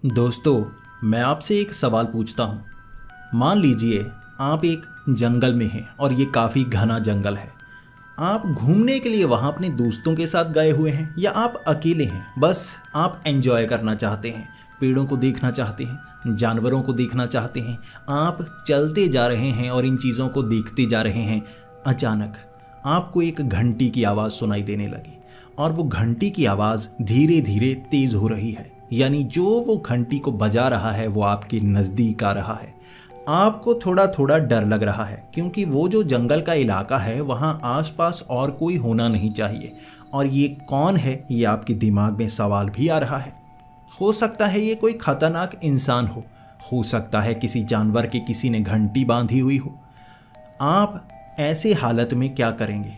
दोस्तों, मैं आपसे एक सवाल पूछता हूँ। मान लीजिए आप एक जंगल में हैं और ये काफ़ी घना जंगल है। आप घूमने के लिए वहाँ अपने दोस्तों के साथ गए हुए हैं या आप अकेले हैं, बस आप एंजॉय करना चाहते हैं, पेड़ों को देखना चाहते हैं, जानवरों को देखना चाहते हैं। आप चलते जा रहे हैं और इन चीज़ों को देखते जा रहे हैं। अचानक आपको एक घंटी की आवाज़ सुनाई देने लगी और वो घंटी की आवाज़ धीरे धीरे तेज़ हो रही है, यानी जो वो घंटी को बजा रहा है वो आपके नज़दीक आ रहा है। आपको थोड़ा थोड़ा डर लग रहा है क्योंकि वो जो जंगल का इलाका है वहाँ आसपास और कोई होना नहीं चाहिए, और ये कौन है ये आपके दिमाग में सवाल भी आ रहा है। हो सकता है ये कोई खतरनाक इंसान हो सकता है किसी जानवर के किसी ने घंटी बांधी हुई हो। आप ऐसे हालत में क्या करेंगे?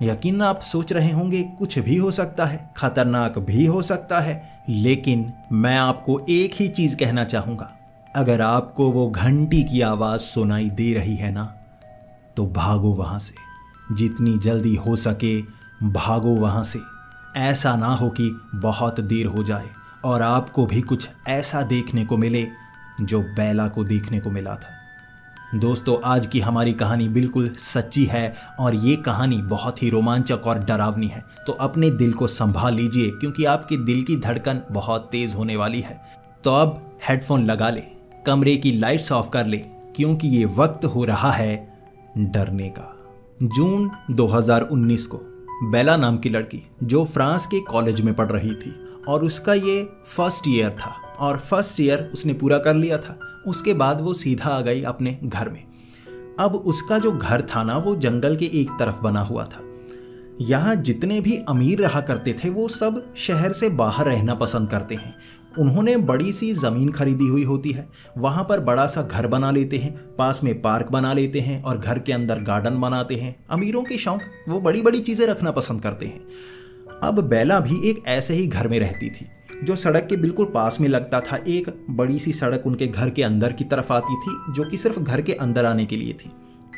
यकीन आप सोच रहे होंगे कुछ भी हो सकता है, खतरनाक भी हो सकता है, लेकिन मैं आपको एक ही चीज़ कहना चाहूँगा। अगर आपको वो घंटी की आवाज़ सुनाई दे रही है ना, तो भागो वहाँ से, जितनी जल्दी हो सके भागो वहाँ से। ऐसा ना हो कि बहुत देर हो जाए और आपको भी कुछ ऐसा देखने को मिले जो बेला को देखने को मिला था। दोस्तों, आज की हमारी कहानी बिल्कुल सच्ची है और ये कहानी बहुत ही रोमांचक और डरावनी है, तो अपने दिल को संभाल लीजिए क्योंकि आपके दिल की धड़कन बहुत तेज़ होने वाली है। तो अब हेडफोन लगा ले, कमरे की लाइट्स ऑफ कर ले क्योंकि ये वक्त हो रहा है डरने का। जून 2019 को बेला नाम की लड़की जो फ्रांस के कॉलेज में पढ़ रही थी और उसका ये फर्स्ट ईयर था और फर्स्ट ईयर उसने पूरा कर लिया था। उसके बाद वो सीधा आ गई अपने घर में। अब उसका जो घर था ना वो जंगल के एक तरफ बना हुआ था। यहाँ जितने भी अमीर रहा करते थे वो सब शहर से बाहर रहना पसंद करते हैं। उन्होंने बड़ी सी ज़मीन खरीदी हुई होती है, वहाँ पर बड़ा सा घर बना लेते हैं, पास में पार्क बना लेते हैं और घर के अंदर गार्डन बनाते हैं। अमीरों के शौक, वो बड़ी बड़ी चीज़ें रखना पसंद करते हैं। अब बेला भी एक ऐसे ही घर में रहती थी जो सड़क के बिल्कुल पास में लगता था। एक बड़ी सी सड़क उनके घर के अंदर की तरफ आती थी जो कि सिर्फ घर के अंदर आने के लिए थी।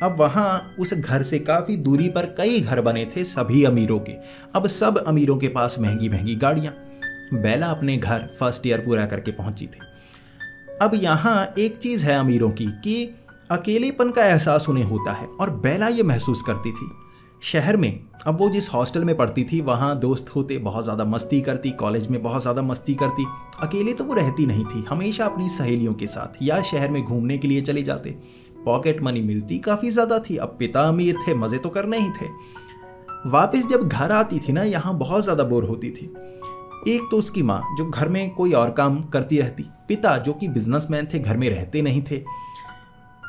अब वहाँ उस घर से काफ़ी दूरी पर कई घर बने थे सभी अमीरों के। अब सब अमीरों के पास महंगी महंगी गाड़ियाँ। बेला अपने घर फर्स्ट ईयर पूरा करके पहुंची थी। अब यहाँ एक चीज़ है अमीरों की कि अकेलेपन का एहसास उन्हें होता है और बेला ये महसूस करती थी। शहर में अब वो जिस हॉस्टल में पढ़ती थी वहाँ दोस्त होते, बहुत ज़्यादा मस्ती करती, कॉलेज में बहुत ज़्यादा मस्ती करती। अकेले तो वो रहती नहीं थी, हमेशा अपनी सहेलियों के साथ या शहर में घूमने के लिए चले जाते। पॉकेट मनी मिलती काफ़ी ज़्यादा थी। अब पिता अमीर थे, मज़े तो करने ही थे। वापस जब घर आती थी ना, यहाँ बहुत ज़्यादा बोर होती थी। एक तो उसकी माँ जो घर में कोई और काम करती रहती, पिता जो कि बिजनेसमैन थे, घर में रहते नहीं थे।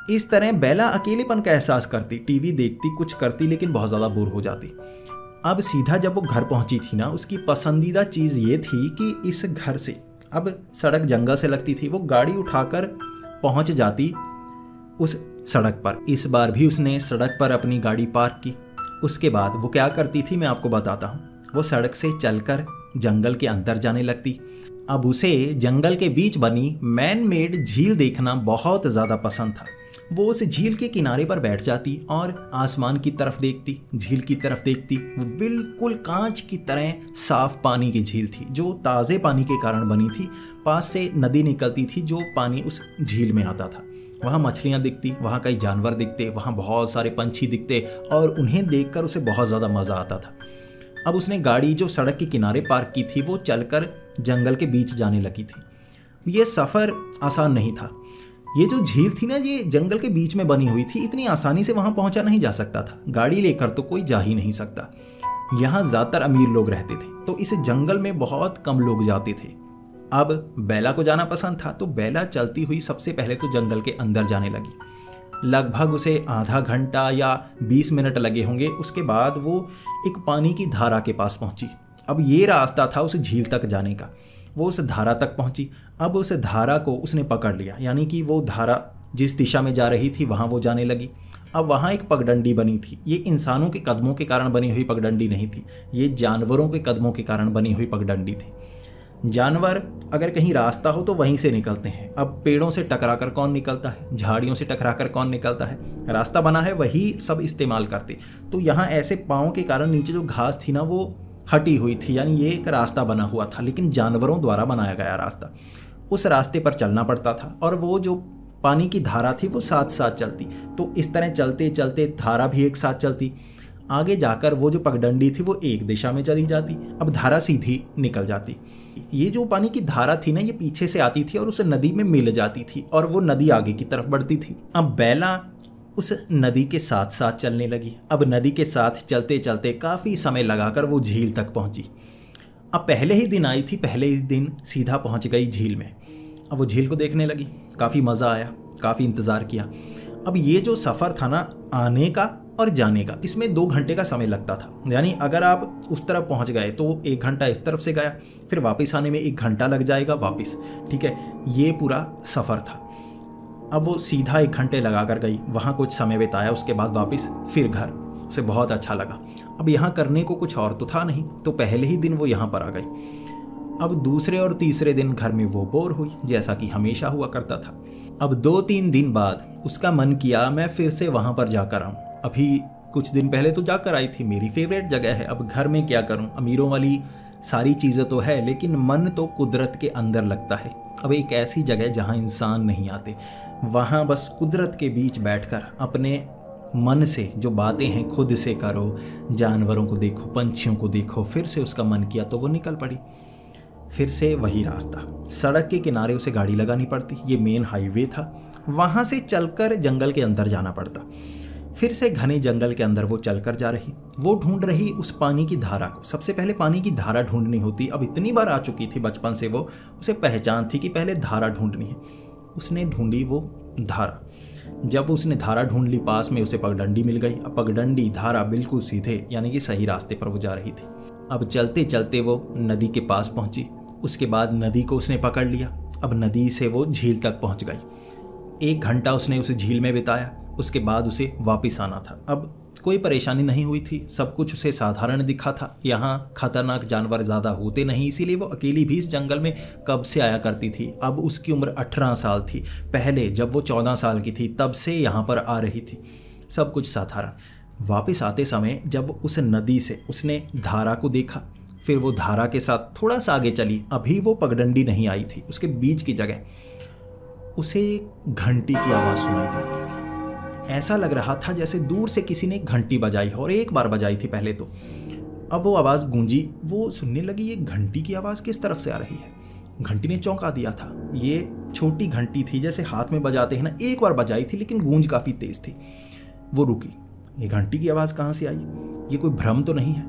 इस तरह बेला अकेलेपन का एहसास करती, टीवी देखती, कुछ करती, लेकिन बहुत ज़्यादा बोर हो जाती। अब सीधा जब वो घर पहुंची थी ना, उसकी पसंदीदा चीज़ ये थी कि इस घर से, अब सड़क जंगल से लगती थी, वो गाड़ी उठाकर पहुंच जाती उस सड़क पर। इस बार भी उसने सड़क पर अपनी गाड़ी पार्क की। उसके बाद वो क्या करती थी मैं आपको बताता हूँ। वो सड़क से चलकर जंगल के अंदर जाने लगती। अब उसे जंगल के बीच बनी मैन मेड झील देखना बहुत ज़्यादा पसंद था। वो उस झील के किनारे पर बैठ जाती और आसमान की तरफ देखती, झील की तरफ देखती। वो बिल्कुल कांच की तरह साफ पानी की झील थी जो ताज़े पानी के कारण बनी थी। पास से नदी निकलती थी जो पानी उस झील में आता था। वहाँ मछलियाँ दिखती, वहाँ कई जानवर दिखते, वहाँ बहुत सारे पंछी दिखते और उन्हें देखकर उसे बहुत ज़्यादा मज़ा आता था। अब उसने गाड़ी जो सड़क के किनारे पार्क की थी वो चलकर जंगल के बीच जाने लगी थी। ये सफ़र आसान नहीं था। ये जो झील थी ना, ये जंगल के बीच में बनी हुई थी, इतनी आसानी से वहाँ पहुँचा नहीं जा सकता था। गाड़ी लेकर तो कोई जा ही नहीं सकता। यहाँ ज़्यादातर अमीर लोग रहते थे तो इस जंगल में बहुत कम लोग जाते थे। अब बेला को जाना पसंद था तो बेला चलती हुई सबसे पहले तो जंगल के अंदर जाने लगी। लगभग उसे आधा घंटा या 20 मिनट लगे होंगे। उसके बाद वो एक पानी की धारा के पास पहुंची। अब ये रास्ता था उस झील तक जाने का। वो उस धारा तक पहुंची। अब उस धारा को उसने पकड़ लिया, यानी कि वो धारा जिस दिशा में जा रही थी वहाँ वो जाने लगी। अब वहाँ एक पगडंडी बनी थी। ये इंसानों के कदमों के कारण बनी हुई पगडंडी नहीं थी, ये जानवरों के कदमों के कारण बनी हुई पगडंडी थी। जानवर अगर कहीं रास्ता हो तो वहीं से निकलते हैं। अब पेड़ों से टकराकर कौन निकलता है, झाड़ियों से टकराकर कौन निकलता है, रास्ता बना है वही सब इस्तेमाल करते। तो यहाँ ऐसे पाँव के कारण नीचे जो घास थी ना वो हटी हुई थी, यानी ये एक रास्ता बना हुआ था, लेकिन जानवरों द्वारा बनाया गया रास्ता। उस रास्ते पर चलना पड़ता था और वो जो पानी की धारा थी वो साथ साथ चलती। तो इस तरह चलते चलते धारा भी एक साथ चलती। आगे जाकर वो जो पगडंडी थी वो एक दिशा में चली जाती, अब धारा सीधी निकल जाती। ये जो पानी की धारा थी ना, ये पीछे से आती थी और उस नदी में मिल जाती थी और वो नदी आगे की तरफ बढ़ती थी। अब बैला उस नदी के साथ साथ चलने लगी। अब नदी के साथ चलते चलते काफ़ी समय लगाकर वो झील तक पहुंची। अब पहले ही दिन आई थी, पहले ही दिन सीधा पहुंच गई झील में। अब वो झील को देखने लगी, काफ़ी मज़ा आया, काफ़ी इंतज़ार किया। अब ये जो सफ़र था ना आने का और जाने का, इसमें 2 घंटे का समय लगता था। यानी अगर आप उस तरफ पहुंच गए तो 1 घंटा इस तरफ से गया, फिर वापस आने में 1 घंटा लग जाएगा वापस, ठीक है। ये पूरा सफ़र था। अब वो सीधा 1 घंटे लगा कर गई, वहाँ कुछ समय बिताया, उसके बाद वापस फिर घर। उसे बहुत अच्छा लगा। अब यहाँ करने को कुछ और तो था नहीं, तो पहले ही दिन वो यहाँ पर आ गई। अब दूसरे और तीसरे दिन घर में वो बोर हुई, जैसा कि हमेशा हुआ करता था। अब 2-3 दिन बाद उसका मन किया मैं फिर से वहाँ पर जाकर आऊँ। अभी कुछ दिन पहले तो जाकर आई थी, मेरी फेवरेट जगह है। अब घर में क्या करूँ, अमीरों वाली सारी चीज़ें तो है, लेकिन मन तो कुदरत के अंदर लगता है। अब एक ऐसी जगह जहाँ इंसान नहीं आते, वहाँ बस कुदरत के बीच बैठकर अपने मन से जो बातें हैं खुद से करो, जानवरों को देखो, पंछियों को देखो। फिर से उसका मन किया तो वो निकल पड़ी। फिर से वही रास्ता, सड़क के किनारे उसे गाड़ी लगानी पड़ती, ये मेन हाईवे था, वहाँ से चलकर जंगल के अंदर जाना पड़ता। फिर से घने जंगल के अंदर वो चलकर जा रही, वो ढूंढ रही उस पानी की धारा को। सबसे पहले पानी की धारा ढूंढनी होती। अब इतनी बार आ चुकी थी बचपन से, वो उसे पहचान थी कि पहले धारा ढूंढनी है। उसने ढूंढी वो धारा। जब उसने धारा ढूंढ ली, पास में उसे पगडंडी मिल गई। अब पगडंडी धारा बिल्कुल सीधे, यानी कि सही रास्ते पर वो जा रही थी। अब चलते चलते वो नदी के पास पहुंची। उसके बाद नदी को उसने पकड़ लिया। अब नदी से वो झील तक पहुंच गई। 1 घंटा उसने उस झील में बिताया, उसके बाद उसे वापस आना था। अब कोई परेशानी नहीं हुई थी, सब कुछ उसे साधारण दिखा था। यहाँ खतरनाक जानवर ज़्यादा होते नहीं, इसीलिए वो अकेली भी इस जंगल में कब से आया करती थी। अब उसकी उम्र 18 साल थी। पहले जब वो 14 साल की थी तब से यहाँ पर आ रही थी। सब कुछ साधारण। वापस आते समय जब उस नदी से उसने धारा को देखा, फिर वो धारा के साथ थोड़ा सा आगे चली। अभी वो पगडंडी नहीं आई थी, उसके बीच की जगह उसे घंटी की आवाज़ सुनाई देने लगी। ऐसा लग रहा था जैसे दूर से किसी ने घंटी बजाई हो, और 1 बार बजाई थी पहले तो। अब वो आवाज़ गूंजी, वो सुनने लगी ये घंटी की आवाज़ किस तरफ से आ रही है। घंटी ने चौंका दिया था। ये छोटी घंटी थी, जैसे हाथ में बजाते हैं ना, 1 बार बजाई थी लेकिन गूंज काफ़ी तेज़ थी। वो रुकी, ये घंटी की आवाज़ कहाँ से आई, ये कोई भ्रम तो नहीं है।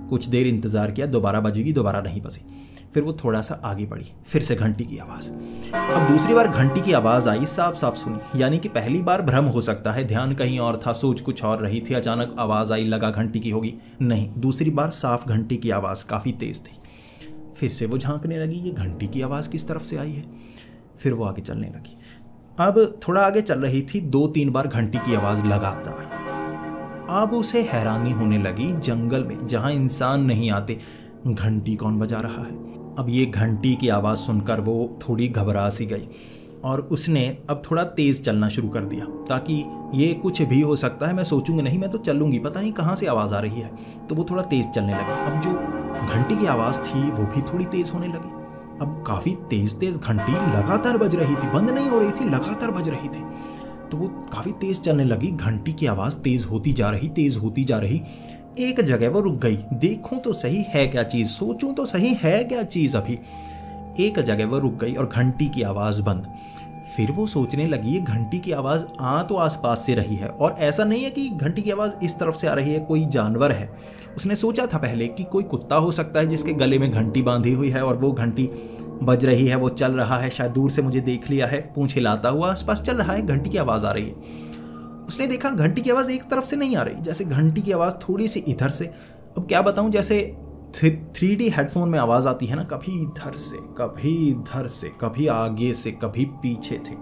कुछ देर इंतज़ार किया, दोबारा बजेगी, दोबारा नहीं बजी। फिर वो थोड़ा सा आगे बढ़ी, फिर से घंटी की आवाज़। अब दूसरी बार घंटी की आवाज़ आई, साफ साफ सुनी। यानी कि पहली बार भ्रम हो सकता है, ध्यान कहीं और था, सोच कुछ और रही थी, अचानक आवाज़ आई, लगा घंटी की होगी। नहीं, दूसरी बार साफ घंटी की आवाज़, काफ़ी तेज़ थी। फिर से वो झांकने लगी, ये घंटी की आवाज़ किस तरफ से आई है। फिर वो आगे चलने लगी। अब थोड़ा आगे चल रही थी, 2-3 बार घंटी की आवाज़ लगातार। अब उसे हैरानी होने लगी, जंगल में जहाँ इंसान नहीं आते घंटी कौन बजा रहा है। अब ये घंटी की आवाज़ सुनकर वो थोड़ी घबरा सी गई और उसने अब थोड़ा तेज़ चलना शुरू कर दिया, ताकि ये कुछ भी हो सकता है, मैं सोचूंगी नहीं, मैं तो चलूंगी, पता नहीं कहाँ से आवाज़ आ रही है। तो वो थोड़ा तेज़ चलने लगी। अब जो घंटी की आवाज़ थी वो भी थोड़ी तेज़ होने लगी। अब काफ़ी तेज़ घंटी लगातार बज रही थी, बंद नहीं हो रही थी, लगातार बज रही थी। तो वो काफ़ी तेज़ चलने लगी, घंटी की आवाज़ तेज़ होती जा रही, तेज़ होती जा रही। एक जगह वो रुक गई, देखूं तो सही है क्या चीज़, सोचूं तो सही है क्या चीज़। अभी एक जगह वो रुक गई और घंटी की आवाज़ बंद। फिर वो सोचने लगी, ये घंटी की आवाज़ आ तो आसपास से रही है, और ऐसा नहीं है कि घंटी की आवाज़ इस तरफ से आ रही है, कोई जानवर है। उसने सोचा था पहले कि कोई कुत्ता हो सकता है जिसके गले में घंटी बांधी हुई है और वो घंटी बज रही है, वो चल रहा है, शायद दूर से मुझे देख लिया है, पूंछ हिलाता हुआ आसपास चल रहा है, घंटी की आवाज़ आ रही है। उसने देखा घंटी की आवाज़ एक तरफ से नहीं आ रही, जैसे घंटी की आवाज़ थोड़ी सी इधर से। अब क्या बताऊं, जैसे 3D हेडफोन में आवाज़ आती है ना, कभी इधर से, कभी इधर से, कभी आगे से, कभी पीछे से,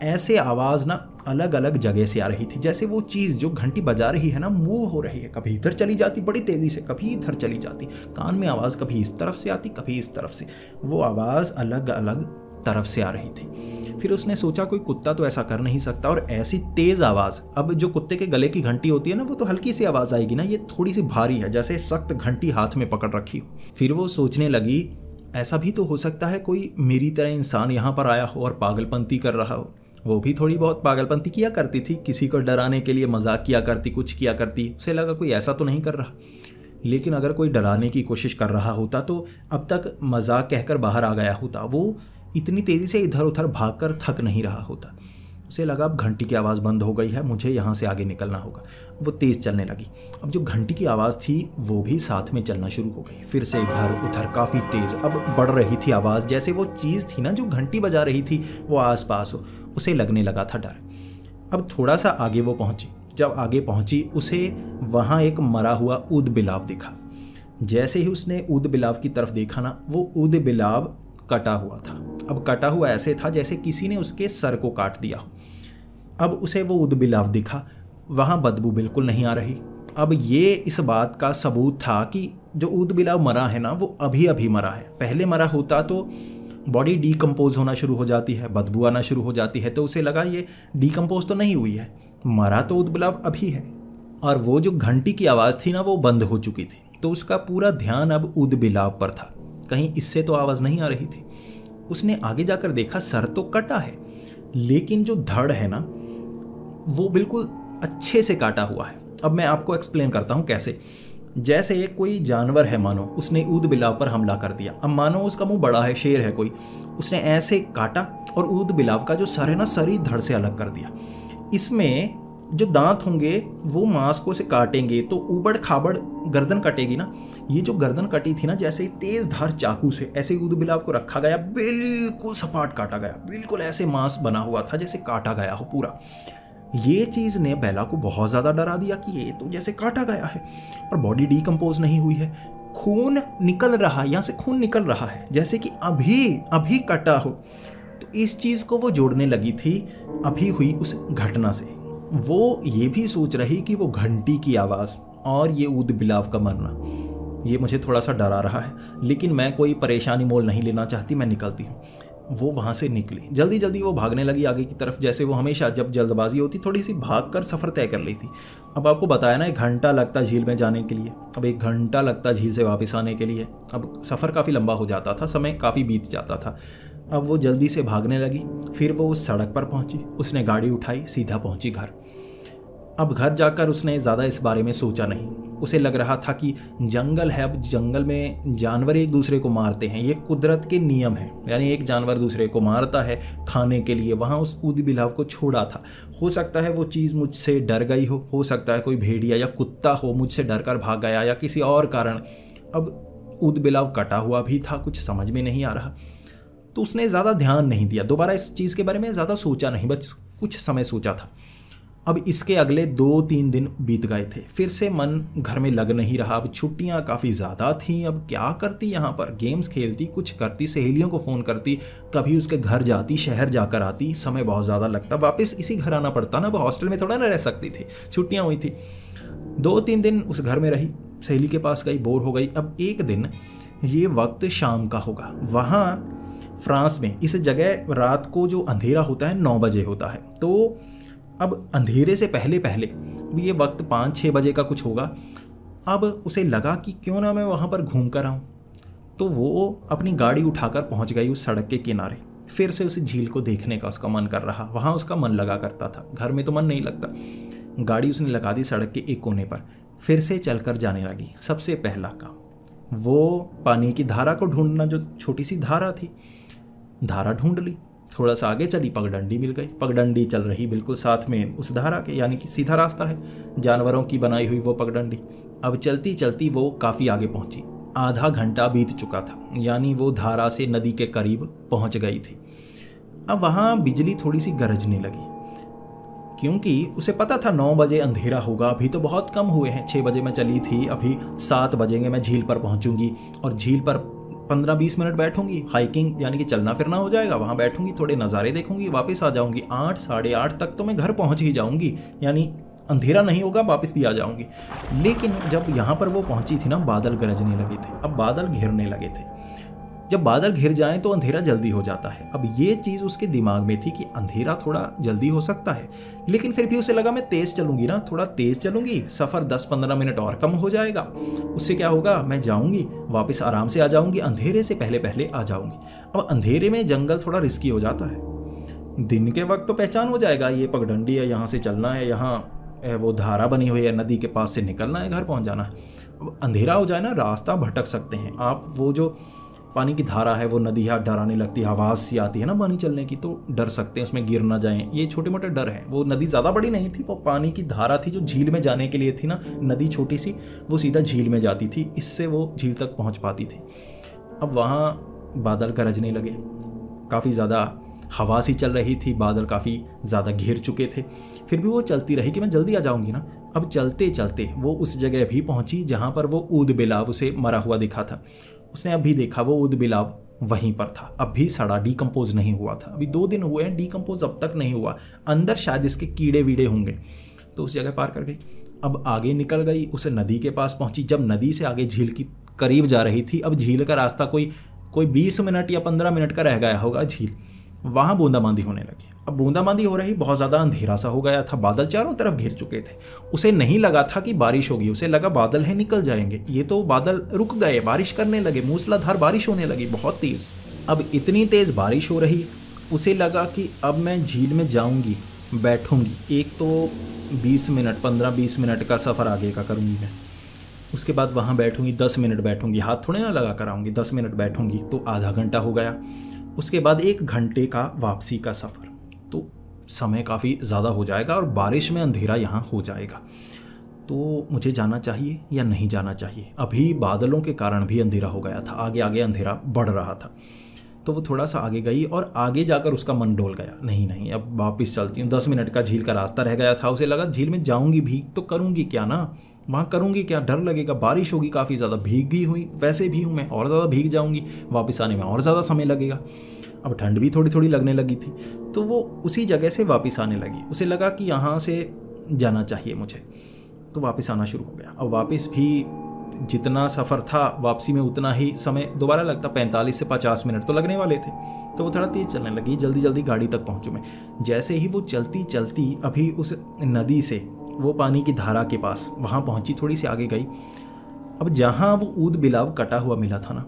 ऐसे आवाज़ ना अलग अलग जगह से आ रही थी। जैसे वो चीज़ जो घंटी बजा रही है ना, मूव हो रही है, कभी इधर चली जाती बड़ी तेज़ी से, कभी इधर चली जाती। कान में आवाज़ कभी इस तरफ से आती, कभी इस तरफ से। वो आवाज़ अलग अलग तरफ से आ रही थी। फिर उसने सोचा कोई कुत्ता तो ऐसा कर नहीं सकता, और ऐसी तेज़ आवाज़, अब जो कुत्ते के गले की घंटी होती है ना, वो तो हल्की सी आवाज़ आएगी ना, ये थोड़ी सी भारी है, जैसे सख्त घंटी हाथ में पकड़ रखी हो। फिर वो सोचने लगी, ऐसा भी तो हो सकता है कोई मेरी तरह इंसान यहाँ पर आया हो और पागलपंती कर रहा हो। वो भी थोड़ी बहुत पागलपंती किया करती थी, किसी को डराने के लिए मजाक किया करती, कुछ किया करती। उसे लगा कोई ऐसा तो नहीं कर रहा। लेकिन अगर कोई डराने की कोशिश कर रहा होता तो अब तक मजाक कहकर बाहर आ गया होता। वो इतनी तेज़ी से इधर उधर भागकर थक नहीं रहा होता। उसे लगा अब घंटी की आवाज़ बंद हो गई है, मुझे यहाँ से आगे निकलना होगा। वो तेज़ चलने लगी। अब जो घंटी की आवाज़ थी वो भी साथ में चलना शुरू हो गई। फिर से इधर उधर काफ़ी तेज़ अब बढ़ रही थी आवाज़, जैसे वो चीज़ थी ना जो घंटी बजा रही थी वो आसपास हो। उसे लगने लगा था डर। अब थोड़ा सा आगे वो पहुँची। जब आगे पहुँची उसे वहाँ एक मरा हुआ ऊद बिलाव दिखा। जैसे ही उसने ऊद बिलाव की तरफ देखा ना, वो ऊद बिलाव कटा हुआ था। अब कटा हुआ ऐसे था जैसे किसी ने उसके सर को काट दिया हो। अब उसे वो ऊद बिलाव दिखा, वहाँ बदबू बिल्कुल नहीं आ रही। अब ये इस बात का सबूत था कि जो ऊद बिलाव मरा है ना वो अभी अभी मरा है। पहले मरा होता तो बॉडी डीकम्पोज होना शुरू हो जाती है, बदबू आना शुरू हो जाती है। तो उसे लगा ये डीकम्पोज तो नहीं हुई है, मरा तो ऊद बिलाव अभी है। और वो जो घंटी की आवाज़ थी ना वो बंद हो चुकी थी। तो उसका पूरा ध्यान अब ऊद बिलाव पर था, कहीं इससे तो आवाज़ नहीं आ रही थी। उसने आगे जाकर देखा सर तो कटा है, लेकिन जो धड़ है ना वो बिल्कुल अच्छे से काटा हुआ है। अब मैं आपको एक्सप्लेन करता हूँ कैसे। जैसे कोई जानवर है, मानो उसने ऊद बिलाव पर हमला कर दिया। अब मानो उसका मुंह बड़ा है, शेर है कोई, उसने ऐसे काटा और ऊद बिलाव का जो सर है ना सर ही धड़ से अलग कर दिया। इसमें जो दांत होंगे वो मांस को से काटेंगे तो ऊबड़ खाबड़ गर्दन कटेगी ना। ये जो गर्दन कटी थी ना जैसे तेज धार चाकू से ऐसे ऊद बिलाव को रखा गया, बिल्कुल सपाट काटा गया, बिल्कुल ऐसे मांस बना हुआ था जैसे काटा गया हो पूरा। ये चीज़ ने बेला को बहुत ज़्यादा डरा दिया कि ये तो जैसे काटा गया है और बॉडी डीकम्पोज नहीं हुई है, खून निकल रहा है, यहाँ से खून निकल रहा है जैसे कि अभी अभी कटा हो। तो इस चीज़ को वो जोड़ने लगी थी अभी हुई उस घटना से। वो ये भी सोच रही कि वो घंटी की आवाज़ और ये ऊद बिलाव का मरना ये मुझे थोड़ा सा डरा रहा है, लेकिन मैं कोई परेशानी मोल नहीं लेना चाहती, मैं निकलती हूँ। वो वहाँ से निकली, जल्दी जल्दी वो भागने लगी आगे की तरफ, जैसे वो हमेशा जब जल्दबाजी होती थोड़ी सी भागकर सफ़र तय कर ली थी। अब आपको बताया ना 1 घंटा लगता झील में जाने के लिए, अब 1 घंटा लगता झील से वापस आने के लिए। अब सफ़र काफ़ी लंबा हो जाता था, समय काफ़ी बीत जाता था। अब वो जल्दी से भागने लगी। फिर वो उस सड़क पर पहुंची, उसने गाड़ी उठाई, सीधा पहुंची घर। अब घर जाकर उसने ज़्यादा इस बारे में सोचा नहीं। उसे लग रहा था कि जंगल है, अब जंगल में जानवर एक दूसरे को मारते हैं, ये कुदरत के नियम है। यानी एक जानवर दूसरे को मारता है खाने के लिए। वहाँ उस ऊद बिलाव को छोड़ा था। हो सकता है वो चीज़ मुझसे डर गई हो सकता है कोई भेड़िया या कुत्ता हो मुझसे डर कर भाग गया या किसी और कारण। अब ऊद बिलाव कटा हुआ भी था, कुछ समझ में नहीं आ रहा। तो उसने ज़्यादा ध्यान नहीं दिया, दोबारा इस चीज़ के बारे में ज़्यादा सोचा नहीं, बस कुछ समय सोचा था। अब इसके अगले 2-3 दिन बीत गए थे। फिर से मन घर में लग नहीं रहा। अब छुट्टियां काफ़ी ज़्यादा थीं। अब क्या करती यहाँ पर, गेम्स खेलती, कुछ करती, सहेलियों को फ़ोन करती, कभी उसके घर जाती, शहर जाकर आती, समय बहुत ज़्यादा लगता, वापस इसी घर आना पड़ता ना। अब हॉस्टल में थोड़ा ना रह सकती थी, छुट्टियाँ हुई थी। 2-3 दिन उस घर में रही, सहेली के पास गई, बोर हो गई। अब एक दिन ये वक्त शाम का होगा। वहाँ फ्रांस में इस जगह रात को जो अंधेरा होता है 9 बजे होता है। तो अब अंधेरे से पहले पहले अब ये वक्त 5-6 बजे का कुछ होगा। अब उसे लगा कि क्यों ना मैं वहाँ पर घूम कर आऊँ। तो वो अपनी गाड़ी उठाकर पहुँच गई उस सड़क के किनारे। फिर से उस झील को देखने का उसका मन कर रहा। वहाँ उसका मन लगा करता था, घर में तो मन नहीं लगता। गाड़ी उसने लगा दी सड़क के एक कोने पर, फिर से चलकर जाने लगी। सबसे पहला काम वो पानी की धारा को ढूंढना, जो छोटी सी धारा थी, धारा ढूंढ ली। थोड़ा सा आगे चली, पगडंडी मिल गई। पगडंडी चल रही बिल्कुल साथ में उस धारा के, यानी कि सीधा रास्ता है, जानवरों की बनाई हुई वो पगडंडी। अब चलती चलती वो काफ़ी आगे पहुंची। आधा घंटा बीत चुका था, यानी वो धारा से नदी के करीब पहुंच गई थी। अब वहाँ बिजली थोड़ी सी गरजने लगी, क्योंकि उसे पता था 9 बजे अंधेरा होगा। अभी तो बहुत कम हुए हैं, 6 बजे मैं चली थी, अभी 7 बजेंगे मैं झील पर पहुंचूंगी और झील पर 15-20 मिनट बैठूंगी, हाइकिंग यानी कि चलना फिरना हो जाएगा, वहाँ बैठूंगी, थोड़े नज़ारे देखूंगी, वापस आ जाऊंगी। 8 साढ़े 8 तक तो मैं घर पहुँच ही जाऊंगी, यानी अंधेरा नहीं होगा, वापस भी आ जाऊंगी। लेकिन जब यहाँ पर वो पहुँची थी ना, बादल गरजने लगे थे। अब बादल घिरने लगे थे। जब बादल घिर जाएं तो अंधेरा जल्दी हो जाता है। अब ये चीज़ उसके दिमाग में थी कि अंधेरा थोड़ा जल्दी हो सकता है, लेकिन फिर भी उसे लगा मैं तेज़ चलूँगी ना, थोड़ा तेज़ चलूँगी, सफ़र 10-15 मिनट और कम हो जाएगा। उससे क्या होगा, मैं जाऊँगी वापस आराम से आ जाऊँगी, अंधेरे से पहले पहले आ जाऊँगी। अब अंधेरे में जंगल थोड़ा रिस्की हो जाता है। दिन के वक्त तो पहचान हो जाएगा, ये पगडंडी है, यहाँ से चलना है, यहाँ वो धारा बनी हुई है, नदी के पास से निकलना है, घर पहुँच जाना है। अब अंधेरा हो जाए ना, रास्ता भटक सकते हैं आप। वो जो पानी की धारा है, वो नदी हाथ डराने लगती है, आवाज़ सी आती है ना पानी चलने की, तो डर सकते हैं, उसमें गिर ना जाएं। ये छोटे मोटे डर हैं। वो नदी ज़्यादा बड़ी नहीं थी, वो पानी की धारा थी जो झील में जाने के लिए थी ना, नदी छोटी सी, वो सीधा झील में जाती थी, इससे वो झील तक पहुंच पाती थी। अब वहाँ बादल गरजने लगे, काफ़ी ज़्यादा हवा सी चल रही थी, बादल काफ़ी ज़्यादा घिर चुके थे। फिर भी वो चलती रही कि मैं जल्दी आ जाऊँगी ना। अब चलते चलते वो उस जगह भी पहुँची जहाँ पर वो ऊद बिलाव उसे मरा हुआ दिखा था। उसने अभी देखा वो ऊद बिलाव वहीं पर था, अब भी सड़ा, डिकम्पोज नहीं हुआ था। अभी 2 दिन हुए हैं, डिकम्पोज अब तक नहीं हुआ, अंदर शायद इसके कीड़े वीड़े होंगे। तो उस जगह पार कर गई। अब आगे निकल गई, उसे नदी के पास पहुंची। जब नदी से आगे झील की करीब जा रही थी, अब झील का रास्ता कोई 20 मिनट या 15 मिनट का रह गया होगा झील। वहाँ बूंदाबांदी होने लगी। अब बूंदाबांदी हो रही, बहुत ज़्यादा अंधेरा सा हो गया था, बादल चारों तरफ घिर चुके थे। उसे नहीं लगा था कि बारिश होगी, उसे लगा बादल है, निकल जाएंगे। ये तो बादल रुक गए, बारिश करने लगे, मूसलाधार बारिश होने लगी, बहुत तेज़। अब इतनी तेज़ बारिश हो रही, उसे लगा कि अब मैं झील में जाऊँगी, बैठूँगी, एक तो 20 मिनट 15-20 मिनट का सफ़र आगे का करूँगी मैं, उसके बाद वहाँ बैठूँगी, 10 मिनट बैठूँगी, हाथ थोड़े ना लगा कर आऊँगी, 10 मिनट बैठूँगी तो आधा घंटा हो गया। उसके बाद 1 घंटे का वापसी का सफ़र, तो समय काफ़ी ज़्यादा हो जाएगा और बारिश में अंधेरा यहाँ हो जाएगा। तो मुझे जाना चाहिए या नहीं जाना चाहिए? अभी बादलों के कारण भी अंधेरा हो गया था, आगे आगे अंधेरा बढ़ रहा था। तो वो थोड़ा सा आगे गई और आगे जाकर उसका मन डोल गया, नहीं अब वापस चलती हूँ, 10 मिनट का झील का रास्ता रह गया था। उसे लगा झील में जाऊँगी भी तो करूँगी क्या ना, वहाँ करूँगी क्या, डर लगेगा, बारिश होगी, काफ़ी ज़्यादा भीगी हुई वैसे भी हूँ मैं, और ज़्यादा भीग जाऊँगी, वापस आने में और ज़्यादा समय लगेगा। अब ठंड भी थोड़ी थोड़ी लगने लगी थी, तो वो उसी जगह से वापस आने लगी। उसे लगा कि यहाँ से जाना चाहिए मुझे, तो वापस आना शुरू हो गया। अब वापस भी जितना सफ़र था वापसी में उतना ही समय दोबारा लगता, 45 से 50 मिनट तो लगने वाले थे। तो वो थोड़ा तेज़ चलने लगी, जल्दी जल्दी गाड़ी तक पहुँचूँ मैं। जैसे ही वो चलती चलती अभी उस नदी से वो पानी की धारा के पास वहाँ पहुँची, थोड़ी सी आगे गई। अब जहाँ वो ऊद बिलाव कटा हुआ मिला था ना,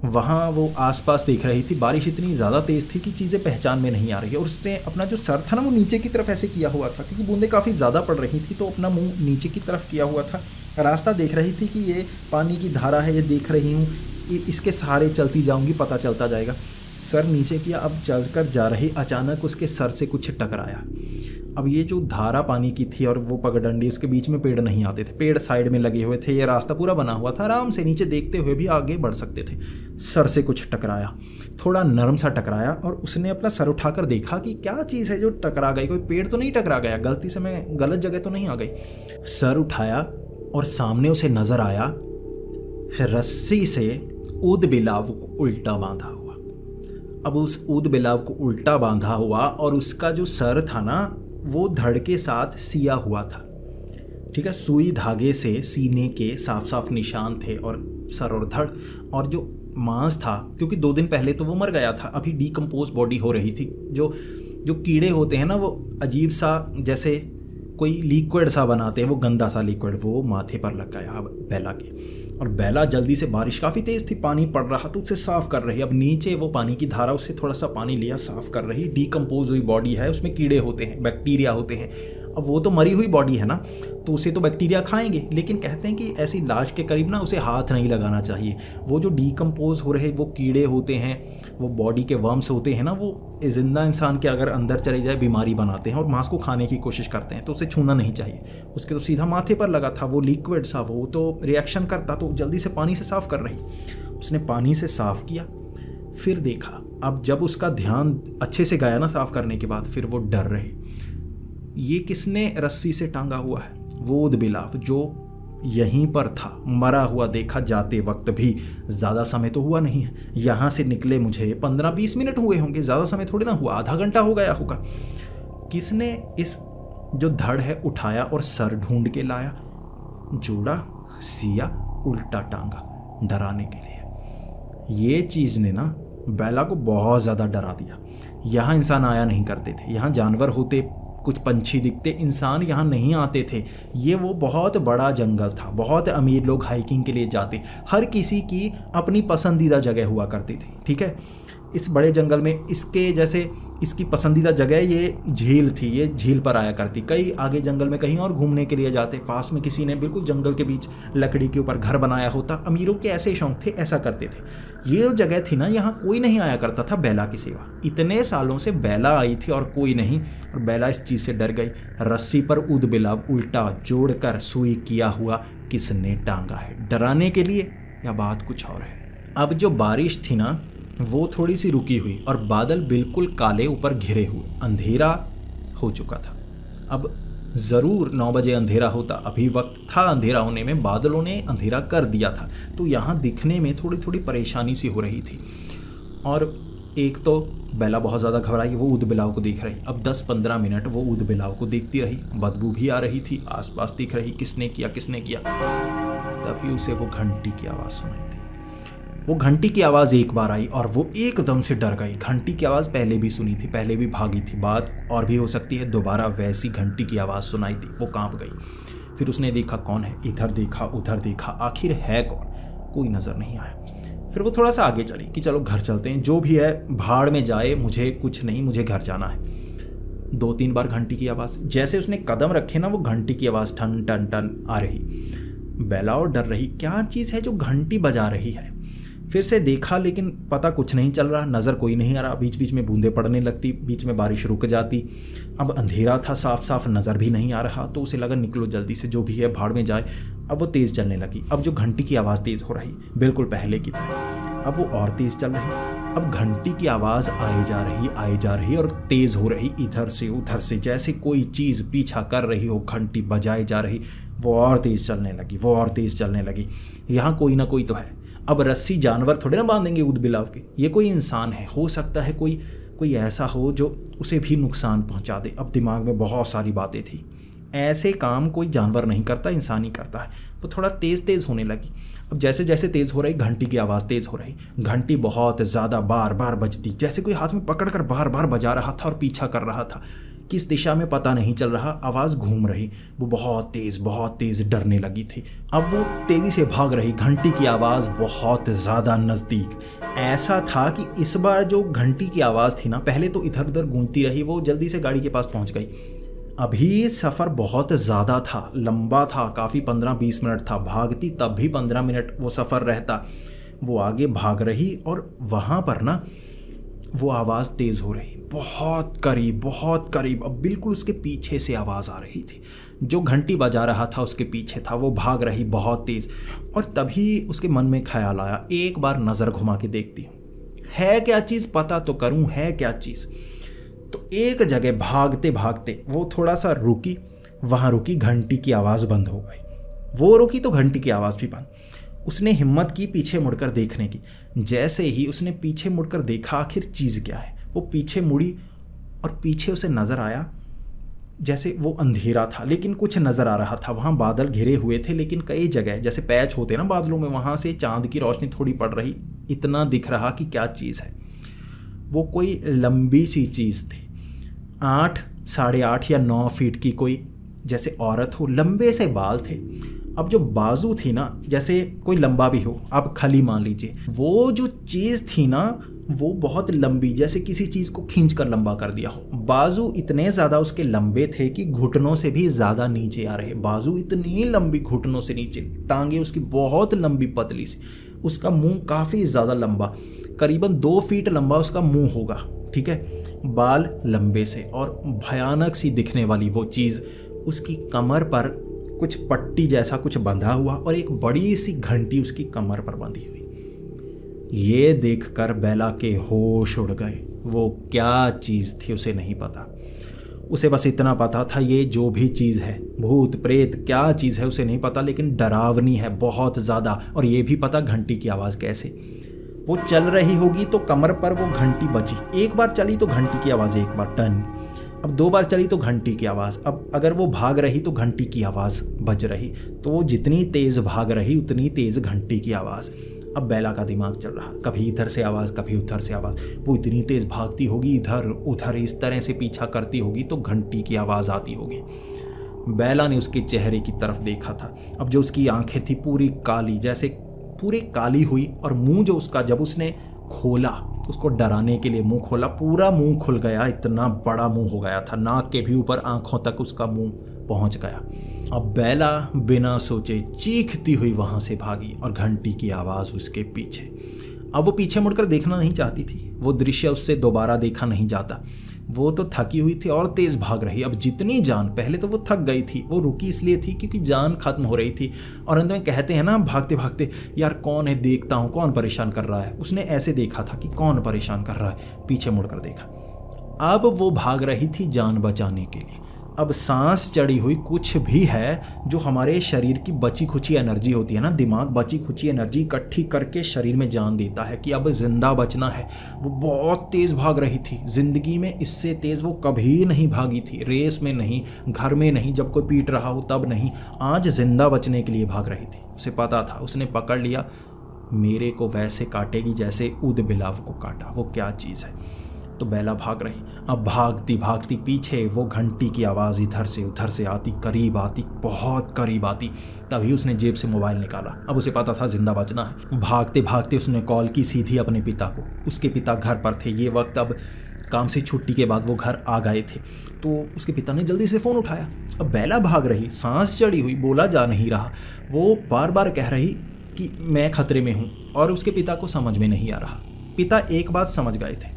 वहाँ वो आसपास देख रही थी। बारिश इतनी ज़्यादा तेज़ थी कि चीज़ें पहचान में नहीं आ रही है, और उसने अपना जो सर था ना वो नीचे की तरफ ऐसे किया हुआ था, क्योंकि बूंदें काफ़ी ज़्यादा पड़ रही थी, तो अपना मुंह नीचे की तरफ किया हुआ था। रास्ता देख रही थी कि ये पानी की धारा है, ये देख रही हूँ, इसके सहारे चलती जाऊँगी, पता चलता जाएगा। सर नीचे किया, अब चलकर जा रही, अचानक उसके सर से कुछ टकराया। अब ये जो धारा पानी की थी और वो पगडंडी, उसके बीच में पेड़ नहीं आते थे, पेड़ साइड में लगे हुए थे, ये रास्ता पूरा बना हुआ था, आराम से नीचे देखते हुए भी आगे बढ़ सकते थे। सर से कुछ टकराया, थोड़ा नरम सा टकराया, और उसने अपना सर उठाकर देखा कि क्या चीज़ है जो टकरा गई, कोई पेड़ तो नहीं टकरा गया, गलती से मैं गलत जगह तो नहीं आ गई। सर उठाया और सामने उसे नज़र आया रस्सी से ऊद बिलाव को उल्टा बांधा हुआ। अब उस ऊद बिलाव को उल्टा बांधा हुआ और उसका जो सर था ना वो धड़ के साथ सिया हुआ था, ठीक है, सुई धागे से सीने के साफ साफ निशान थे, और सर और धड़, और जो मांस था, क्योंकि 2 दिन पहले तो वो मर गया था, अभी डिकम्पोज बॉडी हो रही थी। जो कीड़े होते हैं ना, वो अजीब सा जैसे कोई लिक्विड सा बनाते हैं, वो गंदा सा लिक्विड, वो माथे पर लग गया बेला के। और बेला जल्दी से, बारिश काफ़ी तेज़ थी, पानी पड़ रहा तो उसे साफ़ कर रही। अब नीचे वो पानी की धारा, उससे थोड़ा सा पानी लिया, साफ़ कर रही। डिकम्पोज हुई बॉडी है, उसमें कीड़े होते हैं, बैक्टीरिया होते हैं। अब वो तो मरी हुई बॉडी है ना, तो उसे तो बैक्टीरिया खाएंगे, लेकिन कहते हैं कि ऐसी लाश के करीब ना उसे हाथ नहीं लगाना चाहिए। वो जो डिकम्पोज हो रहे वो कीड़े होते हैं, वो बॉडी के वर्म्स होते हैं ना, वो जिंदा इंसान के अगर अंदर चले जाए बीमारी बनाते हैं और मांस को खाने की कोशिश करते हैं, तो उसे छूना नहीं चाहिए। उसके तो सीधा माथे पर लगा था, वो लिक्विड सा, वो तो रिएक्शन करता, तो जल्दी से पानी से साफ़ कर रही। उसने पानी से साफ़ किया, फिर देखा। अब जब उसका ध्यान अच्छे से गया ना साफ़ करने के बाद, फिर वो डर रही। ये किसने रस्सी से टांगा हुआ है? वो ऊद बिलाव जो यहीं पर था, मरा हुआ देखा जाते वक्त भी। ज़्यादा समय तो हुआ नहीं है, यहाँ से निकले मुझे 15-20 मिनट हुए होंगे, ज़्यादा समय थोड़ी ना हुआ, आधा घंटा हो गया होगा। किसने इस जो धड़ है उठाया और सर ढूंढ के लाया, जोड़ा, सिया, उल्टा टांगा, डराने के लिए। ये चीज़ ने ना बेला को बहुत ज़्यादा डरा दिया। यहाँ इंसान आया नहीं करते थे, यहाँ जानवर होते, कुछ पंछी दिखते, इंसान यहाँ नहीं आते थे। ये वो बहुत बड़ा जंगल था, बहुत अमीर लोग हाइकिंग के लिए जाते, हर किसी की अपनी पसंदीदा जगह हुआ करती थी। ठीक है, इस बड़े जंगल में इसके जैसे इसकी पसंदीदा जगह ये झील थी, ये झील पर आया करती। कई आगे जंगल में कहीं और घूमने के लिए जाते, पास में किसी ने बिल्कुल जंगल के बीच लकड़ी के ऊपर घर बनाया होता। अमीरों के ऐसे शौक थे, ऐसा करते थे। ये जो जगह थी ना, यहाँ कोई नहीं आया करता था बेला के सिवा। इतने सालों से बेला आई थी और कोई नहीं, और बेला इस चीज़ से डर गई। रस्सी पर ऊद-बिलाव उल्टा जोड़कर सुई किया हुआ किसने टांगा है, डराने के लिए या बात कुछ और है। अब जो बारिश थी ना, वो थोड़ी सी रुकी हुई और बादल बिल्कुल काले ऊपर घिरे हुए, अंधेरा हो चुका था। अब ज़रूर 9 बजे अंधेरा होता, अभी वक्त था अंधेरा होने में, बादलों ने अंधेरा कर दिया था। तो यहाँ दिखने में थोड़ी थोड़ी परेशानी सी हो रही थी। और एक तो बेला बहुत ज़्यादा घबराई, वो ऊद-बिलाव को देख रही। अब 10-15 मिनट वो ऊद-बिलाव को देखती रही, बदबू भी आ रही थी, आसपास दिख रही, किसने किया किसने किया। तभी उसे वो घंटी की आवाज़ सुनाई दी। वो घंटी की आवाज़ एक बार आई और वो एकदम से डर गई। घंटी की आवाज़ पहले भी सुनी थी, पहले भी भागी थी, बात और भी हो सकती है दोबारा वैसी घंटी की आवाज़ सुनाई दी। वो कांप गई। फिर उसने देखा कौन है, इधर देखा उधर देखा, आखिर है कौन, कोई नज़र नहीं आया। फिर वो थोड़ा सा आगे चली कि चलो घर चलते हैं, जो भी है भाड़ में जाए, मुझे कुछ नहीं, मुझे घर जाना है। 2-3 बार घंटी की आवाज़, जैसे उसने कदम रखे ना, वो घंटी की आवाज़ ठन ठन ठन आ रही। बेला और डर रही, क्या चीज़ है जो घंटी बजा रही है। फिर से देखा लेकिन पता कुछ नहीं चल रहा, नज़र कोई नहीं आ रहा। बीच बीच में बूंदें पड़ने लगती, बीच में बारिश रुक जाती। अब अंधेरा था, साफ साफ नज़र भी नहीं आ रहा। तो उसे लगा निकलो जल्दी से, जो भी है भाड़ में जाए। अब वो तेज़ चलने लगी। अब जो घंटी की आवाज़ तेज़ हो रही, बिल्कुल पहले की तरह। अब वो और तेज़ चल रही। अब घंटी की आवाज़ आई जा रही और तेज़ हो रही, इधर से उधर से, जैसे कोई चीज़ पीछा कर रही हो, घंटी बजाई जा रही। वो और तेज़ चलने लगी, वो और तेज़ चलने लगी। यहाँ कोई ना कोई तो है। अब रस्सी जानवर थोड़े ना बांधेंगे ऊद-बिलाव के, ये कोई इंसान है। हो सकता है कोई ऐसा हो जो उसे भी नुकसान पहुंचा दे। अब दिमाग में बहुत सारी बातें थी। ऐसे काम कोई जानवर नहीं करता, इंसान ही करता है। वो थोड़ा तेज़ होने लगी। अब जैसे जैसे तेज़ हो रही, घंटी की आवाज़ तेज़ हो रही। घंटी बहुत ज़्यादा बार बार बजती, जैसे कोई हाथ में पकड़ कर बार बार बजा रहा था और पीछा कर रहा था। किस दिशा में पता नहीं चल रहा, आवाज़ घूम रही। वो बहुत तेज़ डरने लगी थी। अब वो तेज़ी से भाग रही, घंटी की आवाज़ बहुत ज़्यादा नज़दीक। ऐसा था कि इस बार जो घंटी की आवाज़ थी ना, पहले तो इधर उधर गूंजती रही, वो जल्दी से गाड़ी के पास पहुंच गई। अभी सफ़र बहुत ज़्यादा था, लंबा था, काफ़ी 15-20 मिनट था। भागती तब भी 15 मिनट वो सफ़र रहता। वो आगे भाग रही और वहाँ पर ना वो आवाज़ तेज़ हो रही, बहुत करीब। अब बिल्कुल उसके पीछे से आवाज़ आ रही थी। जो घंटी बजा रहा था उसके पीछे था। वो भाग रही बहुत तेज़। और तभी उसके मन में ख्याल आया, एक बार नज़र घुमा के देखती हूँ, है क्या चीज़, पता तो करूँ है क्या चीज़। तो एक जगह भागते भागते वो थोड़ा सा रुकी। वहाँ रुकी, घंटी की आवाज़ बंद हो गई। वो रुकी तो घंटी की आवाज़ भी बंद। उसने हिम्मत की पीछे मुड़कर देखने की। जैसे ही उसने पीछे मुड़कर देखा, आखिर चीज़ क्या है, वो पीछे मुड़ी और पीछे उसे नज़र आया जैसे वो अंधेरा था लेकिन कुछ नज़र आ रहा था। वहाँ बादल घिरे हुए थे लेकिन कई जगह जैसे पैच होते ना बादलों में, वहाँ से चांद की रोशनी थोड़ी पड़ रही। इतना दिख रहा कि क्या चीज़ है। वो कोई लंबी सी चीज़ थी, 8, 8.5 या 9 फीट की, कोई जैसे औरत हो, लंबे से बाल थे। अब जो बाजू थी ना, जैसे कोई लंबा भी हो, आप खली मान लीजिए, वो जो चीज़ थी ना वो बहुत लंबी, जैसे किसी चीज़ को खींच कर लंबा कर दिया हो। बाजू इतने ज़्यादा उसके लंबे थे कि घुटनों से भी ज़्यादा नीचे आ रहे। बाजू इतनी लंबी, घुटनों से नीचे। टांगे उसकी बहुत लंबी पतली सी। उसका मुंह काफ़ी ज़्यादा लंबा, करीबन 2 फीट लंबा उसका मुंह होगा, ठीक है। बाल लंबे से और भयानक सी दिखने वाली वो चीज़। उसकी कमर पर कुछ पट्टी जैसा कुछ बंधा हुआ और एक बड़ी सी घंटी उसकी कमर पर बंधी हुई। ये देखकर बेला के होश उड़ गए। वो क्या चीज़ थी उसे नहीं पता। उसे बस इतना पता था, ये जो भी चीज़ है, भूत प्रेत क्या चीज़ है उसे नहीं पता, लेकिन डरावनी है बहुत ज़्यादा। और ये भी पता घंटी की आवाज़ कैसे। वो चल रही होगी तो कमर पर वो घंटी बजी। एक बार चली तो घंटी की आवाज़ एक बार टन, अब 2 बार चली तो घंटी की आवाज़। अब अगर वो भाग रही तो घंटी की आवाज़ बज रही। तो वो जितनी तेज़ भाग रही उतनी तेज़ घंटी की आवाज़। अब बेला का दिमाग चल रहा, कभी इधर से आवाज़ कभी उधर से आवाज़। वो इतनी तेज़ भागती होगी, इधर उधर इस तरह से पीछा करती होगी तो घंटी की आवाज़ आती होगी। बेला ने उसके चेहरे की तरफ देखा था। अब जो उसकी आंखें थी पूरी काली, जैसे पूरी काली हुई, और मुंह जो उसका जब उसने खोला, उसको डराने के लिए मुंह खोला, पूरा मुंह खुल गया, इतना बड़ा मुंह हो गया था, नाक के भी ऊपर आंखों तक उसका मुंह पहुंच गया। अब बेला बिना सोचे चीखती हुई वहां से भागी और घंटी की आवाज़ उसके पीछे। अब वो पीछे मुड़कर देखना नहीं चाहती थी, वो दृश्य उससे दोबारा देखा नहीं जाता। वो तो थकी हुई थी और तेज भाग रही। अब जितनी जान, पहले तो वो थक गई थी, वो रुकी इसलिए थी क्योंकि जान खत्म हो रही थी। और अंत में कहते हैं ना भागते भागते, यार कौन है, देखता हूँ कौन परेशान कर रहा है। उसने ऐसे देखा था कि कौन परेशान कर रहा है, पीछे मुड़कर देखा। अब वो भाग रही थी जान बचाने के लिए। अब सांस चढ़ी हुई कुछ भी है जो हमारे शरीर की बची खुची एनर्जी होती है ना, दिमाग बची खुची एनर्जी इकट्ठी करके शरीर में जान देता है कि अब जिंदा बचना है। वो बहुत तेज़ भाग रही थी, ज़िंदगी में इससे तेज़ वो कभी नहीं भागी थी। रेस में नहीं, घर में नहीं, जब कोई पीट रहा हो तब नहीं, आज जिंदा बचने के लिए भाग रही थी। उसे पता था, उसने पकड़ लिया, मेरे को वैसे काटेगी जैसे ऊद बिलाव को काटा। वो क्या चीज़ है। तो बेला भाग रही। अब भागती भागती पीछे वो घंटी की आवाज़ इधर से उधर से आती, करीब आती, बहुत करीब आती। तभी उसने जेब से मोबाइल निकाला। अब उसे पता था जिंदा बचना है। भागते भागते उसने कॉल की सीधी अपने पिता को। उसके पिता घर पर थे। ये वक्त अब काम से छुट्टी के बाद वो घर आ गए थे। तो उसके पिता ने जल्दी से फ़ोन उठाया। अब बेला भाग रही, सांस चढ़ी हुई, बोला जा नहीं रहा। वो बार बार कह रही कि मैं खतरे में हूँ, और उसके पिता को समझ में नहीं आ रहा। पिता एक बात समझ गए थे,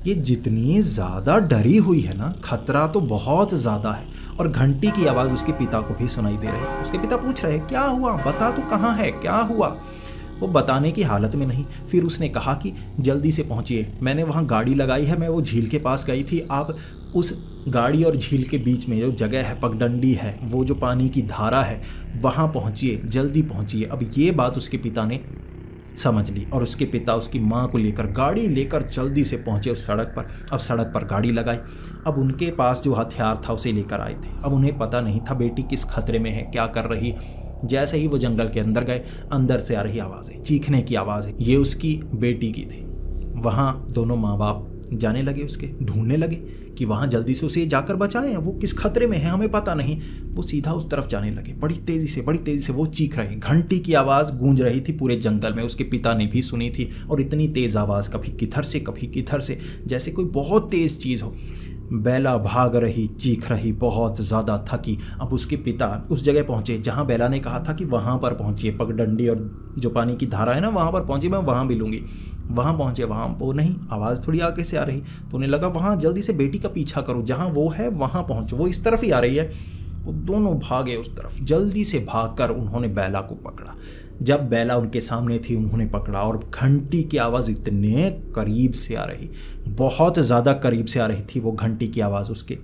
ये जितनी ज़्यादा डरी हुई है ना, खतरा तो बहुत ज़्यादा है। और घंटी की आवाज़ उसके पिता को भी सुनाई दे रही है। उसके पिता पूछ रहे, क्या हुआ, बता तू कहाँ है, क्या हुआ। वो बताने की हालत में नहीं। फिर उसने कहा कि जल्दी से पहुँचिए, मैंने वहाँ गाड़ी लगाई है, मैं वो झील के पास गई थी, आप उस गाड़ी और झील के बीच में जो जगह है, पगडंडी है, वो जो पानी की धारा है, वहाँ पहुँचिए, जल्दी पहुँचिए। अब ये बात उसके पिता ने समझ ली और उसके पिता उसकी माँ को लेकर गाड़ी लेकर जल्दी से पहुँचे उस सड़क पर। अब सड़क पर गाड़ी लगाई। अब उनके पास जो हथियार था उसे लेकर आए थे। अब उन्हें पता नहीं था बेटी किस खतरे में है, क्या कर रही है। जैसे ही वो जंगल के अंदर गए, अंदर से आ रही आवाज़ें, चीखने की आवाज़ें, ये उसकी बेटी की थी। वहाँ दोनों माँ बाप जाने लगे, उसके ढूंढने लगे कि वहाँ जल्दी से उसे जाकर बचाएं, वो किस खतरे में है हमें पता नहीं। वो सीधा उस तरफ जाने लगे, बड़ी तेज़ी से वो चीख रहे। घंटी की आवाज़ गूंज रही थी पूरे जंगल में। उसके पिता ने भी सुनी थी, और इतनी तेज़ आवाज़, कभी किधर से कभी किधर से, जैसे कोई बहुत तेज़ चीज़ हो। बेला भाग रही, चीख रही, बहुत ज़्यादा थकी। अब उसके पिता उस जगह पहुँचे जहाँ बेला ने कहा था कि वहाँ पर पहुँचिए, पगडंडी और जो पानी की धारा है ना, वहाँ पर पहुँचिए, मैं वहाँ मिलूँगी। वहाँ पहुँचे, वहाँ वो नहीं, आवाज़ थोड़ी आगे से आ रही। तो उन्हें लगा वहाँ जल्दी से बेटी का पीछा करो, जहाँ वो है वहाँ पहुँचो, वो इस तरफ ही आ रही है। वो दोनों भागे उस तरफ। जल्दी से भागकर उन्होंने बेला को पकड़ा। जब बेला उनके सामने थी, उन्होंने पकड़ा, और घंटी की आवाज़ इतने करीब से आ रही, बहुत ज़्यादा करीब से आ रही थी वो घंटी की आवाज़। उसके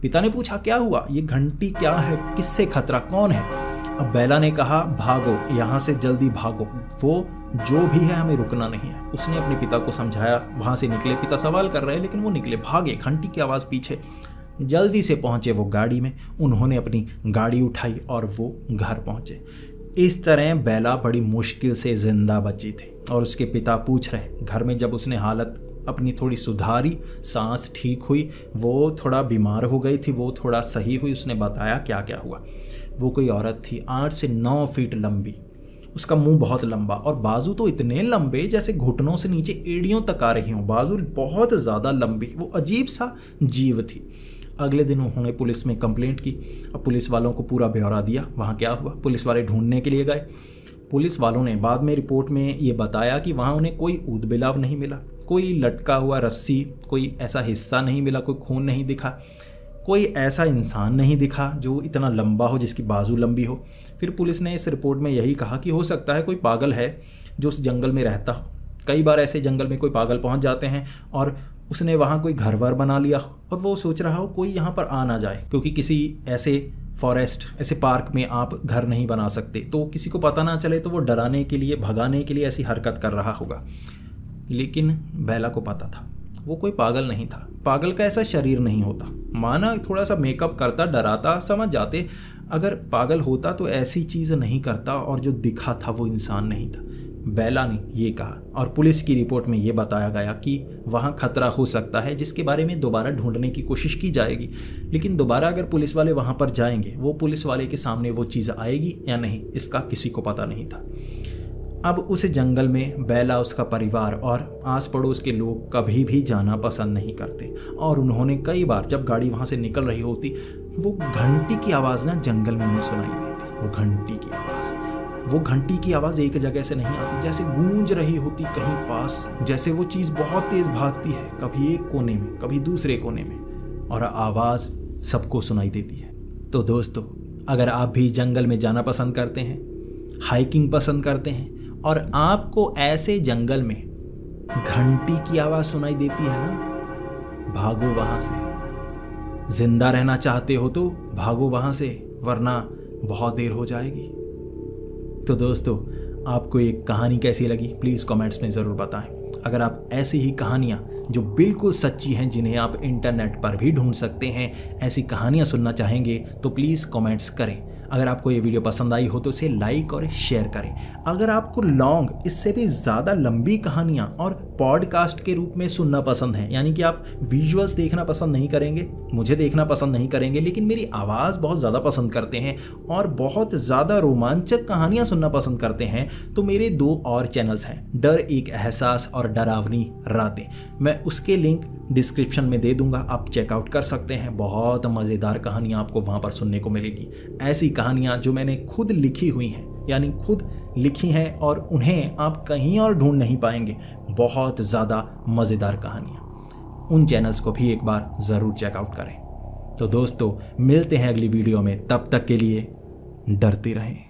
पिता ने पूछा, क्या हुआ, ये घंटी क्या है, किससे खतरा, कौन है। अब बेला ने कहा, भागो यहाँ से, जल्दी भागो, वो जो भी है हमें रुकना नहीं है। उसने अपने पिता को समझाया, वहाँ से निकले। पिता सवाल कर रहे हैं लेकिन वो निकले, भागे, घंटी की आवाज़ पीछे। जल्दी से पहुँचे वो गाड़ी में। उन्होंने अपनी गाड़ी उठाई और वो घर पहुँचे। इस तरह बेला बड़ी मुश्किल से ज़िंदा बची थी। और उसके पिता पूछ रहे, घर में जब उसने हालत अपनी थोड़ी सुधारी, सांस ठीक हुई, वो थोड़ा बीमार हो गई थी, वो थोड़ा सही हुई, उसने बताया क्या क्या हुआ। वो कोई औरत थी 8 से 9 फीट लंबी, उसका मुंह बहुत लंबा, और बाजू तो इतने लंबे जैसे घुटनों से नीचे एड़ियों तक आ रही हों, बाजू बहुत ज़्यादा लंबी। वो अजीब सा जीव थी। अगले दिन उन्होंने पुलिस में कंप्लेंट की। अब पुलिस वालों को पूरा ब्यौरा दिया, वहाँ क्या हुआ। पुलिस वाले ढूंढने के लिए गए। पुलिस वालों ने बाद में रिपोर्ट में ये बताया कि वहाँ उन्हें कोई ऊद बिलाव नहीं मिला, कोई लटका हुआ रस्सी, कोई ऐसा हिस्सा नहीं मिला, कोई खून नहीं दिखा, कोई ऐसा इंसान नहीं दिखा जो इतना लंबा हो, जिसकी बाजू लंबी हो। फिर पुलिस ने इस रिपोर्ट में यही कहा कि हो सकता है कोई पागल है जो उस जंगल में रहता हो। कई बार ऐसे जंगल में कोई पागल पहुंच जाते हैं और उसने वहाँ कोई घर वर बना लिया और वो सोच रहा हो कोई यहाँ पर आ ना जाए, क्योंकि किसी ऐसे फॉरेस्ट, ऐसे पार्क में आप घर नहीं बना सकते, तो किसी को पता ना चले, तो वो डराने के लिए, भगाने के लिए ऐसी हरकत कर रहा होगा। लेकिन बेला को पता था वो कोई पागल नहीं था। पागल का ऐसा शरीर नहीं होता। माना थोड़ा सा मेकअप करता, डराता, समझ जाते। अगर पागल होता तो ऐसी चीज़ नहीं करता, और जो दिखा था वो इंसान नहीं था। बेला ने ये कहा और पुलिस की रिपोर्ट में ये बताया गया कि वहाँ खतरा हो सकता है जिसके बारे में दोबारा ढूंढने की कोशिश की जाएगी। लेकिन दोबारा अगर पुलिस वाले वहाँ पर जाएंगे, वो पुलिस वाले के सामने वो चीज़ आएगी या नहीं, इसका किसी को पता नहीं था। अब उस जंगल में बेला, उसका परिवार और आस पड़ोस के लोग कभी भी जाना पसंद नहीं करते और उन्होंने कई बार जब गाड़ी वहाँ से निकल रही होती, वो घंटी की आवाज़ ना जंगल में उन्हें सुनाई देती। वो घंटी की आवाज़ एक जगह से नहीं आती, जैसे गूंज रही होती कहीं पास, जैसे वो चीज़ बहुत तेज़ भागती है, कभी एक कोने में कभी दूसरे कोने में, और आवाज़ सबको सुनाई देती है। तो दोस्तों, अगर आप भी जंगल में जाना पसंद करते हैं, हाइकिंग पसंद करते हैं और आपको ऐसे जंगल में घंटी की आवाज़ सुनाई देती है ना, भागो वहाँ से। जिंदा रहना चाहते हो तो भागो वहाँ से, वरना बहुत देर हो जाएगी। तो दोस्तों, आपको एक कहानी कैसी लगी प्लीज़ कमेंट्स में ज़रूर बताएं। अगर आप ऐसी ही कहानियाँ जो बिल्कुल सच्ची हैं, जिन्हें आप इंटरनेट पर भी ढूंढ सकते हैं, ऐसी कहानियाँ सुनना चाहेंगे तो प्लीज़ कमेंट्स करें। अगर आपको ये वीडियो पसंद आई हो तो इसे लाइक और शेयर करें। अगर आपको लॉन्ग, इससे भी ज़्यादा लंबी कहानियाँ और पॉडकास्ट के रूप में सुनना पसंद है, यानी कि आप विजुअल्स देखना पसंद नहीं करेंगे, मुझे देखना पसंद नहीं करेंगे, लेकिन मेरी आवाज़ बहुत ज़्यादा पसंद करते हैं और बहुत ज़्यादा रोमांचक कहानियाँ सुनना पसंद करते हैं, तो मेरे 2 और चैनल्स हैं, डर एक एहसास और डरावनी रातें। मैं उसके लिंक डिस्क्रिप्शन में दे दूंगा, आप चेकआउट कर सकते हैं। बहुत मज़ेदार कहानियाँ आपको वहाँ पर सुनने को मिलेगी, ऐसी कहानियाँ जो मैंने खुद लिखी हुई हैं, यानी खुद लिखी हैं और उन्हें आप कहीं और ढूंढ नहीं पाएंगे। बहुत ज़्यादा मज़ेदार कहानियाँ, उन चैनल्स को भी एक बार ज़रूर चेकआउट करें। तो दोस्तों, मिलते हैं अगली वीडियो में, तब तक के लिए डरते रहें।